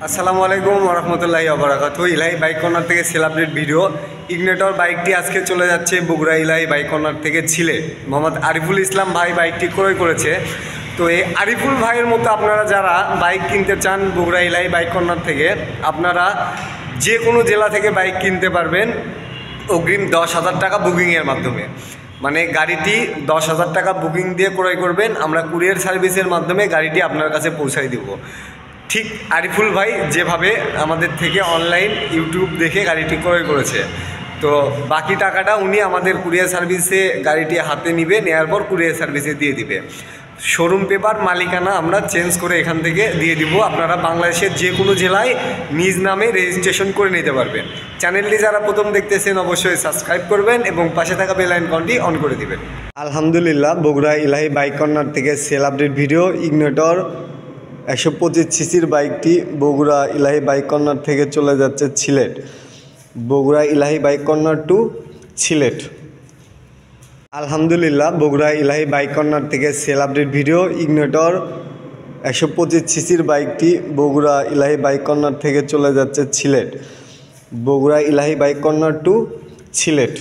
আসসালামু আলাইকুম ওরহমতুল্লাহি ওয়াবারাকাতুহু। ইলাহি বাইক কর্নার থেকে সেল আপডেট ভিডিও। ইগনেটর বাইকটি আজকে চলে যাচ্ছে বগুড়া ইলাহি বাইক কর্নার থেকে সিলেট। মোহাম্মদ আরিফুল ইসলাম ভাই বাইকটি ক্রয় করেছে। তো এই আরিফুল ভাইয়ের মতো আপনারা যারা বাইক কিনতে চান বগুড়া ইলাহি বাইক কর্নার থেকে, আপনারা যে কোনো জেলা থেকে বাইক কিনতে পারবেন অগ্রিম 10,000 টাকা বুকিংয়ের মাধ্যমে। মানে গাড়িটি 10,000 টাকা বুকিং দিয়ে ক্রয় করবেন, আমরা কুরিয়ার সার্ভিসের মাধ্যমে গাড়িটি আপনার কাছে পৌঁছাই দেব। ঠিক আরিফুল ভাই যেভাবে আমাদের থেকে অনলাইন ইউটিউব দেখে গাড়িটি ক্রয় করেছে, তো বাকি টাকাটা উনি আমাদের কুরিয়ার সার্ভিসে গাড়িটি হাতে নিবে, নেওয়ার পর কুরিয়ার সার্ভিসে দিয়ে দিবে। শোরুম পেপার মালিকানা আমরা চেঞ্জ করে এখান থেকে দিয়ে দিব। আপনারা বাংলাদেশের যে কোনো জেলায় নিজ নামে রেজিস্ট্রেশন করে নিতে পারবেন। চ্যানেলটি যারা প্রথম দেখতেছেন অবশ্যই সাবস্ক্রাইব করবেন এবং পাশে থাকা বেল আইকনটি অন করে দিবেন। আলহামদুলিল্লাহ, বগুড়া ইলাহি বাইক কর্নার থেকে সেল আপডেট ভিডিও। ইগনেটর 125 সিসির বাইকটি বগুড়া ইলাহি বাইক কর্নার থেকে চলে যাচ্ছে সিলেট। বগুড়া ইলাহি বাইক কর্নার টু সিলেট। আলহামদুলিল্লাহ, বগুড়া ইলাহি বাইক কর্নার থেকে সেল আপডেট ভিডিও। ইগনেটর 125 সিসির বাইকটি বগুড়া ইলাহি বাইক কর্নার থেকে চলে যাচ্ছে সিলেট। বগুড়া ইলাহি বাইক কর্নার টু সিলেট।